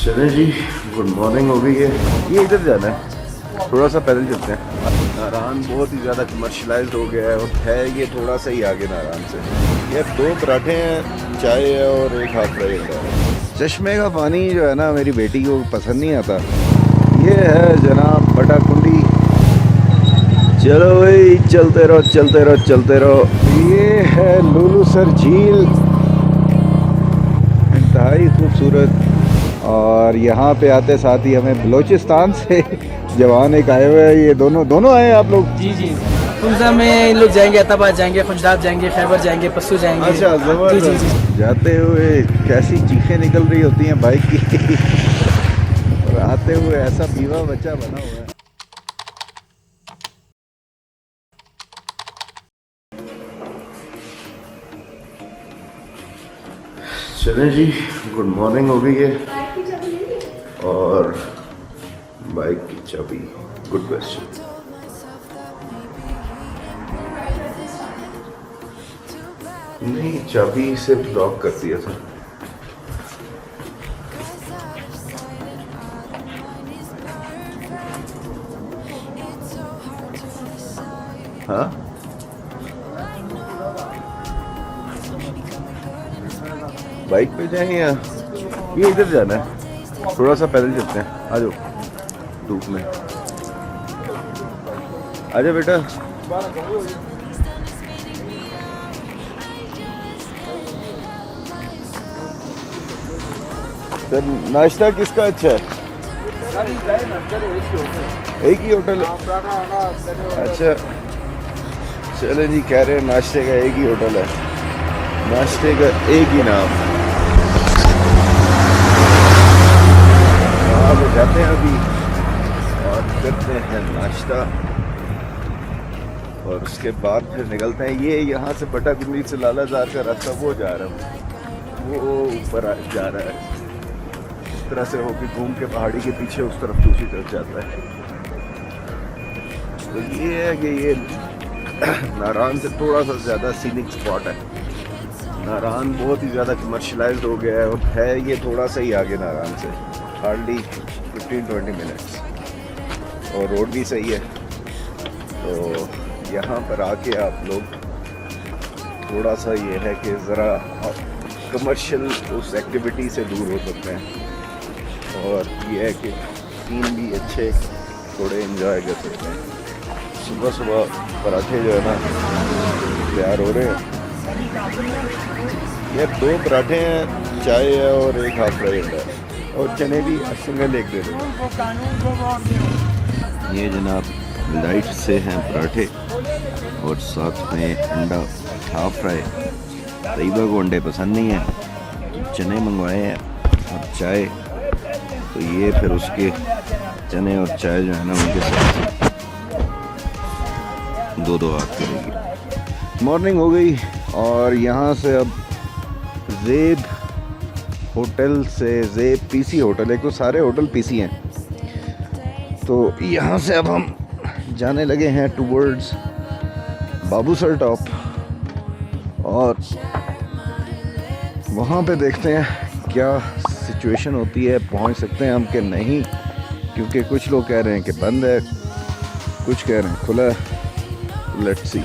चले जी, good morning हो गई है। ये इधर जाना है, थोड़ा सा पैदल चलते हैं। नारायण बहुत ही ज़्यादा कमर्शलाइज्ड हो गया है और है ये थोड़ा सा ही आगे नारायण से। ये 2 पराठे हैं, चाय है और एक हाफ फ्राई है। चश्मे का पानी जो है ना मेरी बेटी को पसंद नहीं आता। ये है जनाब बटा कुंडी। चलो भाई चलते रहो चलते रहो चलते रहो। ये है लुलू सर झील, इंतहाई खूबसूरत। और यहाँ पे आते साथ ही हमें बलोचिस्तान से जवान एक आए हुए हैं। ये दोनों आए हैं आप लोग? जी जी, पुंजा में इन लोग जाएंगे, अताबाद जाएंगे, खुजरात जाएंगे, खैबर जाएंगे, पस्सू जाएंगे। अच्छा जबरदस्त। जी जी जी। जाते हुए कैसी चीखें निकल रही होती हैं बाइक की और आते हुए ऐसा बीवा बच्चा बना हुआ है। चलें जी, गुड मॉर्निंग हो गई है। और बाइक की चाबी, गुड क्वेश्चन। नहीं, चाबी से लॉक कर दिया था। हाँ, बाइक पे जाएं या ये इधर जाना है, थोड़ा सा पैदल चलते हैं। आ जाओ, धूप में आ जाओ बेटा। सर नाश्ता किसका अच्छा है? एक ही होटल है? अच्छा चले जी, कह रहे हैं नाश्ते का एक ही होटल है, नाश्ते का एक ही नाम। वहाँ पे जाते हैं अभी और करते हैं नाश्ता और उसके बाद फिर निकलते हैं। ये यहाँ से बटा कुंडी से लालाजार का रास्ता वो जा रहा है, वो ऊपर जा रहा है, इस तरह से होकर घूम के पहाड़ी के पीछे उस तरफ दूसरी तरफ जाता है। तो ये है कि ये नारायण से थोड़ा सा ज़्यादा सीनिक स्पॉट है। नारायण बहुत ही ज़्यादा कमर्शलाइज्ड हो गया है और है ये थोड़ा सा ही आगे नारायण से, हार्डली 15-20 मिनट्स, और रोड भी सही है। तो यहाँ पर आके आप लोग थोड़ा सा ये है कि ज़रा कमर्शियल उस एक्टिविटी से दूर हो सकते हैं और ये है कि सीन भी अच्छे थोड़े एंजॉय कर सकते हैं। सुबह सुबह पराठे जो है ना तैयार हो रहे हैं। ये 2 पराठे हैं, चाय है और एक हाफ फ्राई है और चने भी सिंगल एक दे दो। ये जनाब लाइट से हैं पराठे और साथ में अंडा हाफ फ्राई। तैयबा को अंडे पसंद नहीं है, चने मंगवाए हैं और चाय। तो ये फिर उसके चने और चाय जो है ना उनके साथ 2-2 हाथ करेगी। मॉर्निंग हो गई और यहाँ से अब ज़ेब होटल से, ज़ेब पीसी होटल, एक तो सारे होटल पीसी हैं, तो यहाँ से अब हम जाने लगे हैं टूवर्ड्स बाबूसर टॉप और वहाँ पे देखते हैं क्या सिचुएशन होती है, पहुँच सकते हैं हम कि नहीं, क्योंकि कुछ लोग कह रहे हैं कि बंद है, कुछ कह रहे हैं खुला है। Let's see.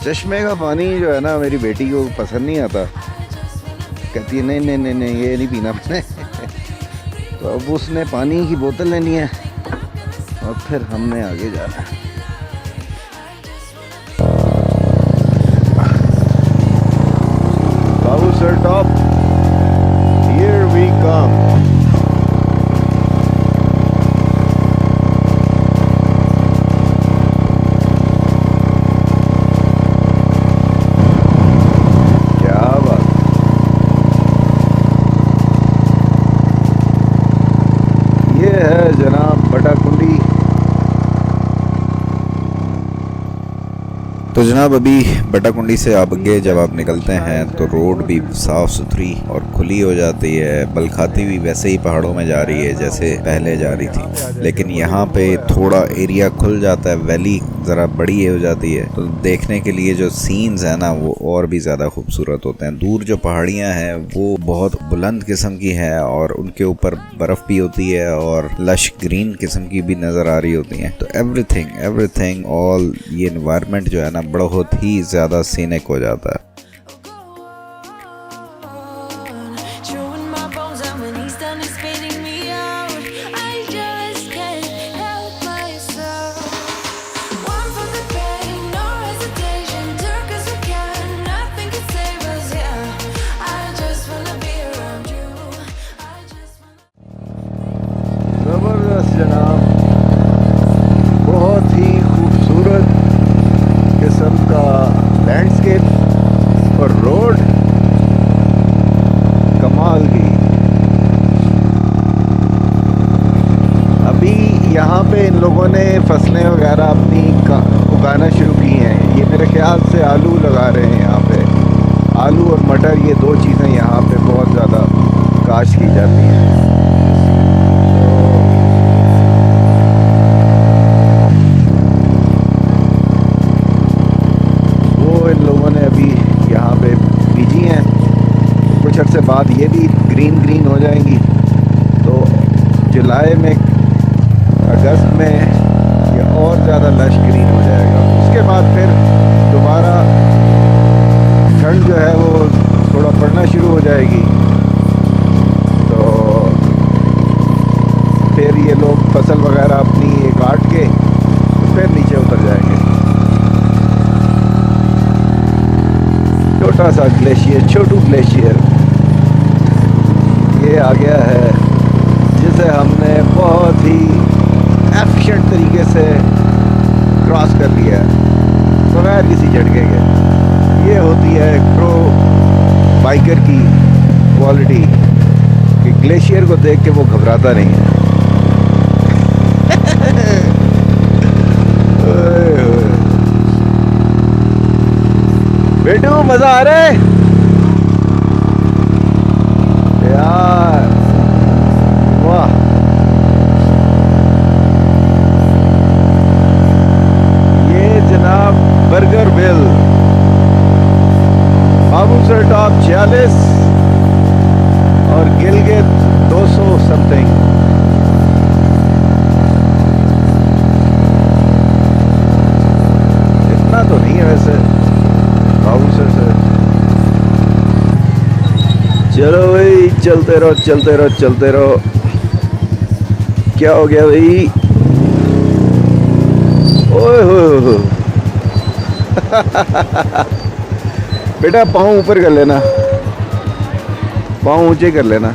चश्मे का पानी जो है ना मेरी बेटी को पसंद नहीं आता, कहती है नहीं नहीं नहीं नहीं ये नहीं पीना मैंने तो अब उसने पानी की बोतल लेनी है और फिर हमने आगे जाना है। Babusar Top, here we come. तो जनाब अभी बटाकुंडी से आगे जब आप निकलते हैं तो रोड भी साफ़ सुथरी और खुली हो जाती है, बलखाती भी वैसे ही पहाड़ों में जा रही है जैसे पहले जा रही थी। लेकिन यहाँ पे थोड़ा एरिया खुल जाता है, वैली ज़रा बड़ी हो जाती है, तो देखने के लिए जो सीन्स हैं ना वो और भी ज़्यादा खूबसूरत होते हैं। दूर जो पहाड़ियाँ हैं वो बहुत बुलंद किस्म की है और उनके ऊपर बर्फ़ भी होती है और लश ग्रीन किस्म की भी नज़र आ रही होती हैं। तो एवरीथिंग ऑल ये इन्वायरमेंट जो है ना बहुत ही ज़्यादा सीनिक हो जाता है। Chewing my bones out when he's done spitting me out. I just can't help myself. One for the pain, no hesitation. Took us we can, nothing can save us. Yeah, I just wanna be around you. I just wanna. ज़बरदस्त जनाब, बहुत ही खूबसूरत किस्म का landscape और road कमाल की। अभी यहाँ पे इन लोगों ने फसलें वगैरह अपनी उगाना शुरू की हैं। ये मेरे ख्याल से आलू लगा रहे हैं यहाँ पे। आलू और मटर, ये दो चीज़ें यहाँ पे बहुत ज़्यादा काश्त की जाती हैं। इन लोगों ने अभी यहाँ पे बीजी हैं, कुछ अर्से बाद ये भी ग्रीन हो जाएंगी। तो जुलाई में, अगस्त में ये और ज़्यादा लश ग्रीन हो जाएगा। उसके बाद फिर दोबारा ठंड जो है वो थोड़ा पड़ना शुरू हो जाएगी। तो फिर ये लोग फसल वगैरह अपनी ये काट के फिर नीचे उतर जाएंगे। छोटा सा ग्लेशियर, छोटू ग्लेशियर ये आ गया है, जिसे हमने बहुत ही एफिशिएंट तरीके से क्रॉस कर लिया है बगैर किसी झटके के। ये होती है प्रो बाइकर की क्वालिटी कि ग्लेशियर को देख के वो घबराता नहीं है। बेटू मजा आ रहा है यार, वाह। ये जनाब बर्गर बिल, बाबूसर टॉप 46 और गिलगित 200 समथिंग। इतना तो नहीं है वैसे बाबूसर से। चलो भाई, चलते रहो। क्या हो गया भाई? ओए हो बेटा पाँव ऊपर कर लेना, पाँव ऊंचे कर लेना।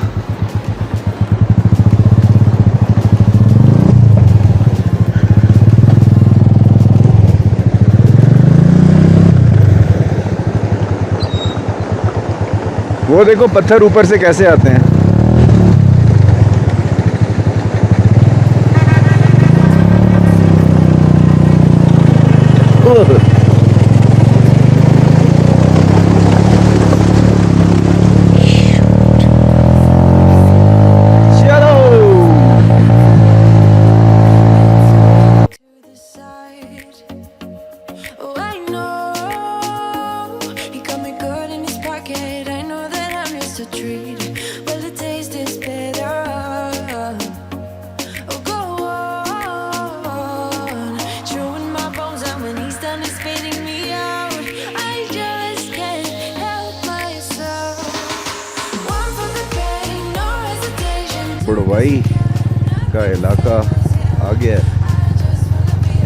वो देखो पत्थर ऊपर से कैसे आते हैं। बुढ़वाई का इलाका आ गया।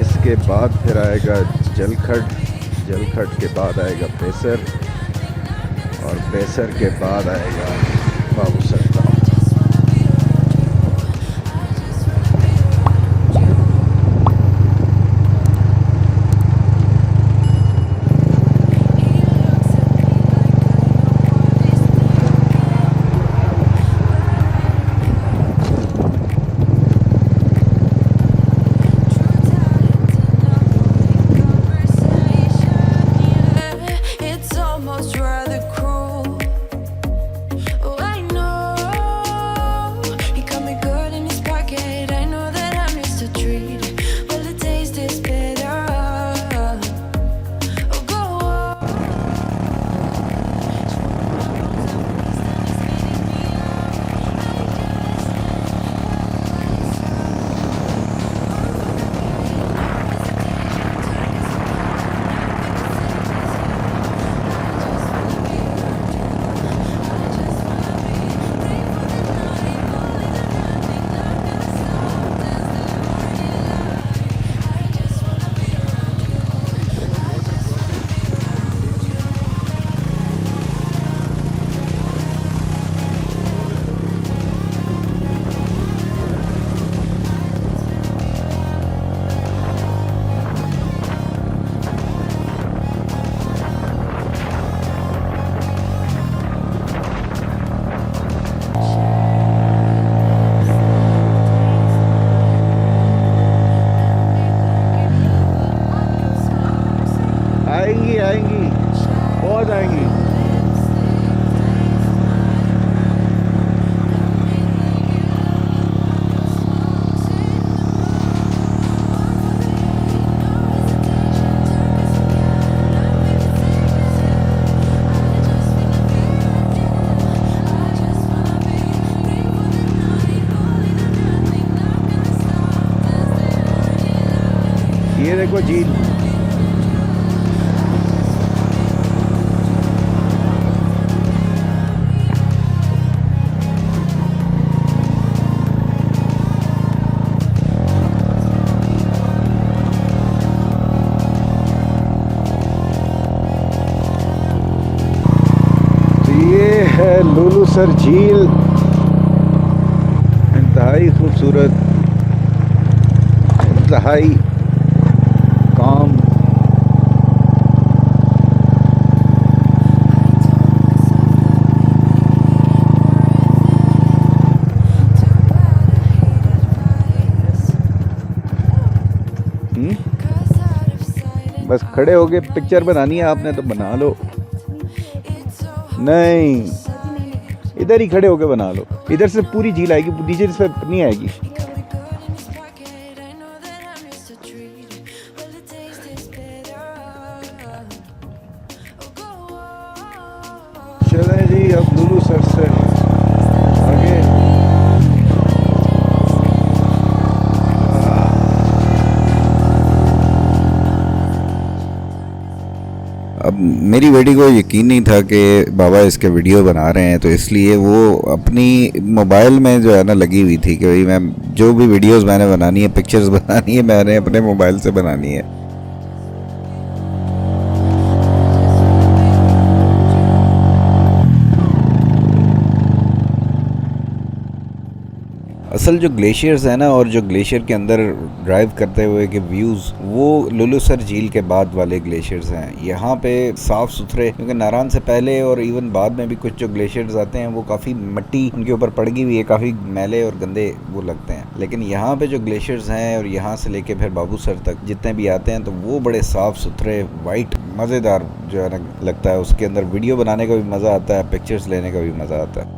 इसके बाद फिर आएगा जलखट के बाद आएगा बेसर, और बेसर के बाद आएगा बाबूसर टॉप। ये देखो झील। ये है लुलुसर झील, इंतहाई खूबसूरत, इंतहाई काम। बस खड़े होके पिक्चर बनानी है आपने तो बना लो। नहीं, इधर ही खड़े होके बना लो, इधर से पूरी झील आएगी, नीचे से नहीं आएगी। चलें जी अब लुलुसर से आगे। अब मेरी बेटी को यकीन नहीं था कि बाबा इसके वीडियो बना रहे हैं, तो इसलिए वो अपनी मोबाइल में जो है ना लगी हुई थी कि भाई मैं जो भी वीडियोस मैंने बनानी है, पिक्चर्स बनानी है, मैंने अपने मोबाइल से बनानी है। असल जो ग्लेशियर्स है ना, और जो ग्लेशियर के अंदर ड्राइव करते हुए के व्यूज़, वो लुलुसर झील के बाद वाले ग्लेशियर्स हैं। यहाँ पे साफ़ सुथरे, क्योंकि नारान से पहले और इवन बाद में भी कुछ जो ग्लेशियर्स आते हैं वो काफ़ी मिट्टी उनके ऊपर पड़ गई हुई है, काफ़ी मैले और गंदे वो लगते हैं। लेकिन यहाँ पे जो ग्लेशियर्स हैं और यहाँ से लेके फिर बाबूसर तक जितने भी आते हैं, तो वो बड़े साफ़ सुथरे, वाइट, मज़ेदार जो है ना लगता है। उसके अंदर वीडियो बनाने का भी मज़ा आता है, पिक्चर्स लेने का भी मज़ा आता है।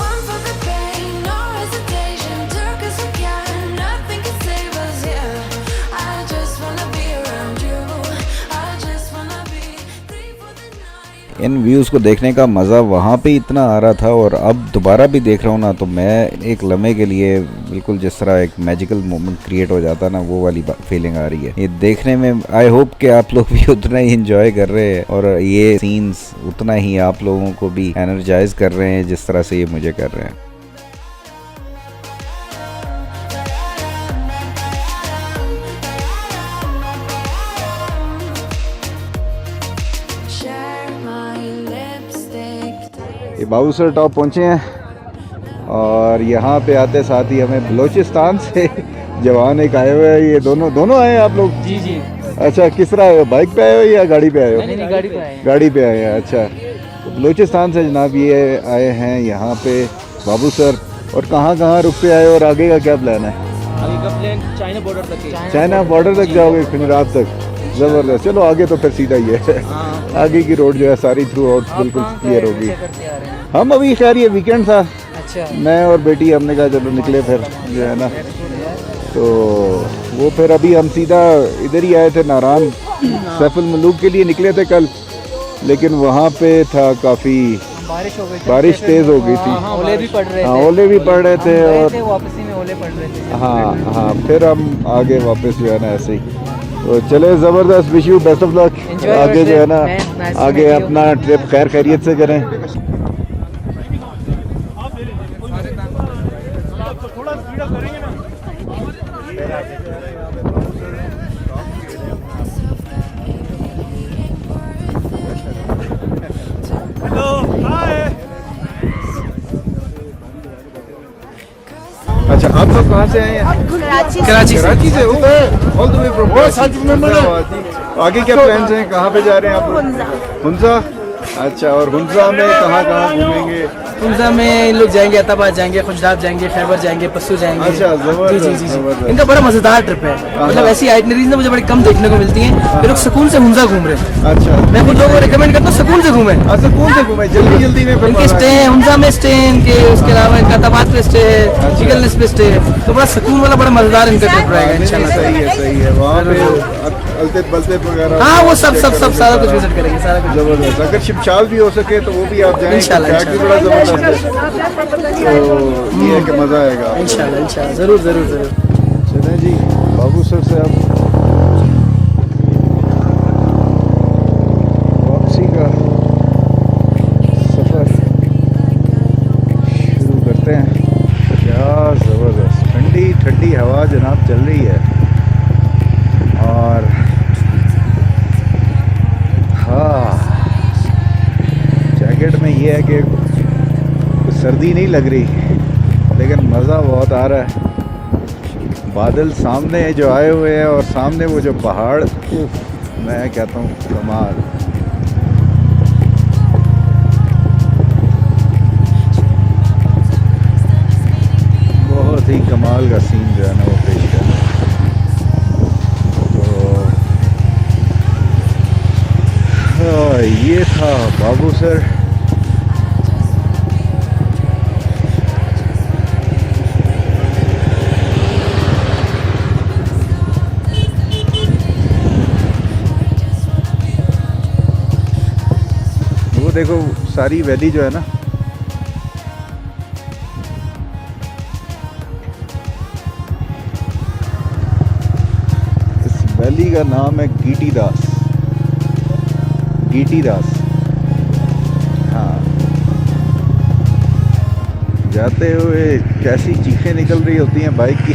One for the pain, no hesitation. Took us again, nothing can save us. Yeah, I just wanna be around you. I just wanna be free for the night. In views को देखने का मज़ा वहाँ पे इतना आ रहा था, और अब दोबारा भी देख रहा हूँ ना, तो मैं एक लम्हे के लिए बिल्कुल जिस तरह एक मैजिकल मोमेंट क्रिएट हो जाता ना, वो वाली फीलिंग आ रही है ये देखने में। आई होप कि आप लोग भी उतना ही इंजॉय कर रहे हैं और ये सीन्स उतना ही आप लोगों को भी एनर्जाइज कर रहे हैं जिस तरह से ये मुझे कर रहे हैं। Share my lipstick. ये बाबूसर टॉप पहुँचे हैं और यहाँ पे आते साथ ही हमें बलोचिस्तान से जवान एक आए हुए हैं। ये दोनों आए हैं आप लोग? जी जी। अच्छा, किस तरह आए हो, बाइक पे आए हो या गाड़ी पे आए हो? नहीं, गाड़ी पे आए हैं। गाड़ी पे आए हैं। अच्छा, तो बलोचिस्तान से जनाब ये आए हैं यहाँ पे बाबूसर। और कहाँ रुकते आए और आगे का क्या प्लान है? आगे का प्लान चाइना बॉर्डर तक है। चाइना बॉर्डर तक जाओगे, गुजरात तक? ज़बरदस्त। चलो आगे तो फिर सीधा ही है। आगे की रोड जो है सारी थ्रू आउट बिल्कुल क्लियर होगी। हम अभी खैर ये वीकेंड था, अच्छा, मैं और बेटी हमने कहा चलो निकले फिर जो है ना, तो वो फिर अभी हम सीधा इधर ही आए थे नारान। सैफुल मलूक के लिए निकले थे कल, लेकिन वहाँ पे था काफ़ी बारिश हो गई थी, बारिश तेज़ हो गई थी। ओले भी पड़ रहे थे। हाँ, ओले भी पड़ रहे थे और वापसी में ओले पड़ रहे थे। हाँ, फिर हम आगे वापस जो है ना ऐसे ही। तो चले, ज़बरदस्त। Wish you best of luck. आगे जो है ना, आगे अपना ट्रिप खैर खैरियत से करें। अच्छा, आप लोग कहाँ से आए हैं? कराची से। कराची से? All the way from. आगे क्या प्लान्स हैं, कहाँ पे जा रहे हैं आप लोग? हुंजा। अच्छा, और हुंजा में कहाँ घूमेंगे? हुंजा में इन लोग जाएंगे, अताबाद जाएंगे, खुशदाब जाएंगे, खैबर जाएंगे, पस्सू जाएंगे। अच्छा, जबरदस्त, जी जी जी जबरदस्त। इनका बड़ा मजेदार ट्रिप है। मतलब ऐसी आइटनरीज ना मुझे बड़ी कम देखने को मिलती हैं। ये लोग सुकून से हुंजा घूम रहे हैं। अच्छा, मैं कुछ लोगों को रिकमेंड करता हूँ सुकून से घूमें। सुकून से घूमे, जल्दी में। इनके स्टे हैं हुंजा में, स्टे है इनके, उसके अलावा इनका अताबाद पे स्टे है, चिकलनेस पे स्टे है। तो बड़ा सुकून वाला बड़ा मजेदार इनका ट्रिप रहेगा इंशाल्लाह। सही है। वहाँ पे अलते बलते वगैरह? हाँ वो सब सारा कुछ विजिट करेंगे, सारा कुछ। जबरदस्त। अगर शिमशाल भी हो सके तो वो भी आप जाएं, इंशाल्लाह, शिमशाल भी बड़ा जबरदस्त है, तो ये है कि मज़ा आएगा। इंशाल्लाह ज़रूर ज़रूर ज़रूर। चलें जी, बाबू सर से अब वापसी का सफ़र शुरू करते हैं। क्या ज़बरदस्त ठंडी ठंडी हवा जनाब चल रही है, और हाँ जैकेट में ये है कि कुछ सर्दी नहीं लग रही, लेकिन मज़ा बहुत आ रहा है। बादल सामने जो आए हुए हैं और सामने वो जो पहाड़, मैं कहता हूँ कमाल। बहुत ही कमाल का सीन जो है ना वो पेश कर रहा है। तो हाँ, ये था बाबू सर। वो देखो सारी वैली जो है ना, इस वैली का नाम है गीटी दास। गीटी दास, हाँ। जाते हुए कैसी चीखें निकल रही होती हैं बाइक की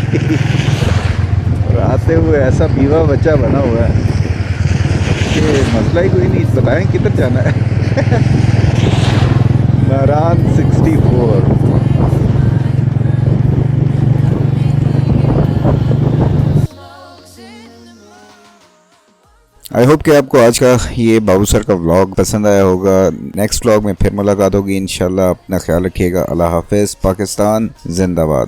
और आते हुए ऐसा बीवा बच्चा बना हुआ है कि मसला ही कोई नहीं, बताएं किधर जाना है। नारान 64। आई होप कि आपको आज का ये बाबू सर का व्लॉग पसंद आया होगा। नेक्स्ट व्लॉग में फिर मुलाकात होगी इंशाल्लाह। अपना ख्याल रखिएगा। अल्लाह हाफिज़। पाकिस्तान जिंदाबाद।